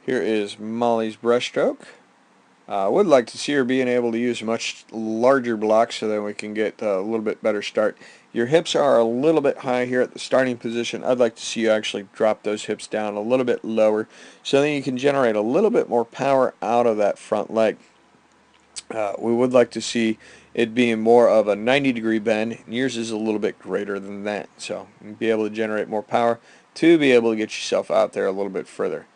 Here is Molly's breaststroke. I would like to see her being able to use much larger blocks so that we can get a little bit better start. Your hips are a little bit high here at the starting position. I'd like to see you actually drop those hips down a little bit lower so that you can generate a little bit more power out of that front leg. We would like to see it being more of a 90-degree bend. Yours is a little bit greater than that, so be able to generate more power to be able to get yourself out there a little bit further.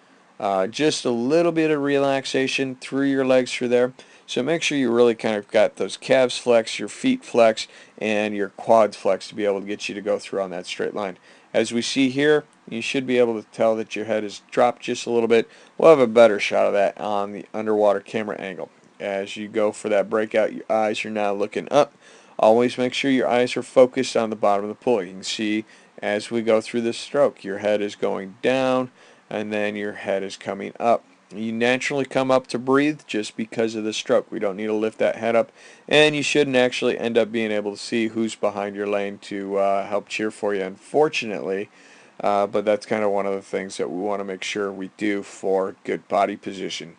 Just a little bit of relaxation through your legs through there. So make sure you really kind of got those calves flex, your feet flex, and your quads flex to be able to get you to go through on that straight line. As we see here, you should be able to tell that your head is dropped just a little bit. We'll have a better shot of that on the underwater camera angle. As you go for that breakout, your eyes are now looking up. Always make sure your eyes are focused on the bottom of the pool. You can see as we go through this stroke, your head is going down and then your head is coming up. You naturally come up to breathe just because of the stroke. We don't need to lift that head up, and you shouldn't actually end up being able to see who's behind your lane to help cheer for you, unfortunately. But that's kind of one of the things that we want to make sure we do for good body position.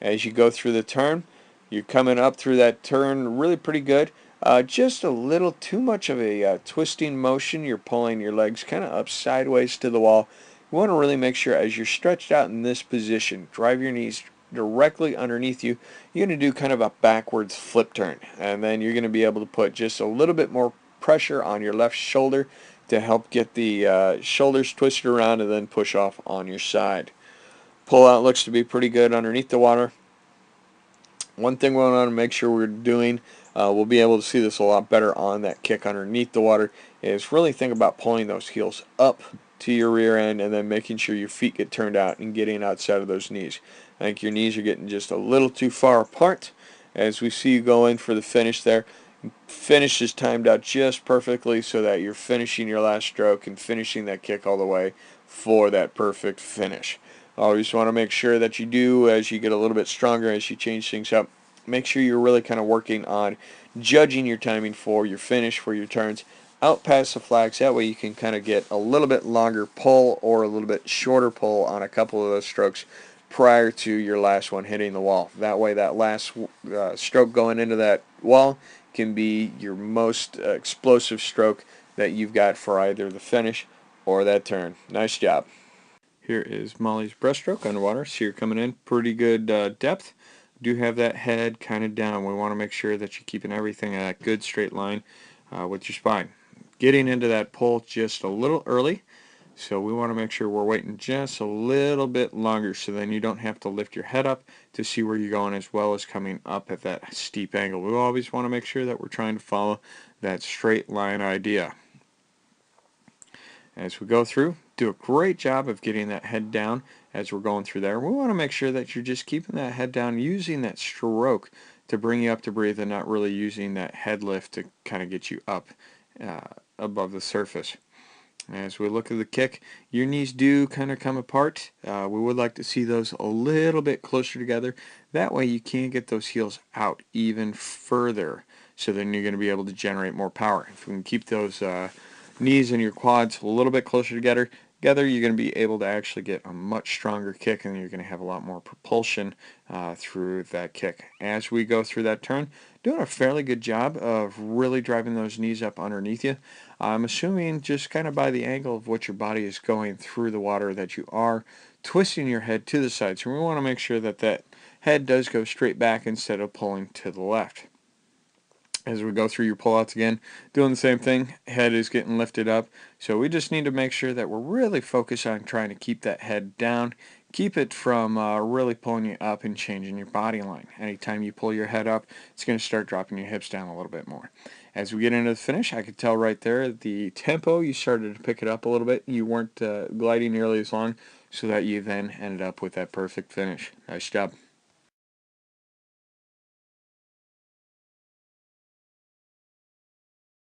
As you go through the turn, you're coming up through that turn really pretty good. Just a little too much of a twisting motion. You're pulling your legs kind of up sideways to the wall. You want to really make sure as you're stretched out in this position, drive your knees directly underneath you. You're going to do kind of a backwards flip turn. And then you're going to be able to put just a little bit more pressure on your left shoulder to help get the shoulders twisted around and then push off on your side. Pull out looks to be pretty good underneath the water. One thing we want to make sure we're doing, we'll be able to see this a lot better on that kick underneath the water, is really think about pulling those heels up to your rear end and then making sure your feet get turned out and getting outside of those knees. I think your knees are getting just a little too far apart. As we see you go in for the finish there, finish is timed out just perfectly so that you're finishing your last stroke and finishing that kick all the way for that perfect finish. Always want to make sure that you do, as you get a little bit stronger, as you change things up, make sure you're really kind of working on judging your timing for your finish, for your turns, out past the flags. That way you can kind of get a little bit longer pull or a little bit shorter pull on a couple of those strokes prior to your last one hitting the wall. That way that last stroke going into that wall can be your most explosive stroke that you've got for either the finish or that turn. Nice job. Here is Molly's breaststroke underwater. So you're coming in pretty good depth. Do have that head kind of down. We want to make sure that you're keeping everything in a good straight line with your spine. Getting into that pull just a little early. So we want to make sure we're waiting just a little bit longer so then you don't have to lift your head up to see where you're going as well as coming up at that steep angle. We always want to make sure that we're trying to follow that straight line idea. As we go through, do a great job of getting that head down as we're going through there. We want to make sure that you're just keeping that head down, using that stroke to bring you up to breathe and not really using that head lift to kind of get you up above the surface. As we look at the kick, your knees do kind of come apart. We would like to see those a little bit closer together. That way you can get those heels out even further. So then you're going to be able to generate more power. If we can keep those knees and your quads a little bit closer together, you're going to be able to actually get a much stronger kick, and you're going to have a lot more propulsion through that kick. As we go through that turn, doing a fairly good job of really driving those knees up underneath you. I'm assuming just kind of by the angle of what your body is going through the water that you are twisting your head to the side. So we want to make sure that that head does go straight back instead of pulling to the left. As we go through your pullouts again, doing the same thing, head is getting lifted up. So we just need to make sure that we're really focused on trying to keep that head down, keep it from really pulling you up and changing your body line. Anytime you pull your head up, it's going to start dropping your hips down a little bit more. As we get into the finish, I could tell right there the tempo, you started to pick it up a little bit. You weren't gliding nearly as long, so that you then ended up with that perfect finish. Nice job.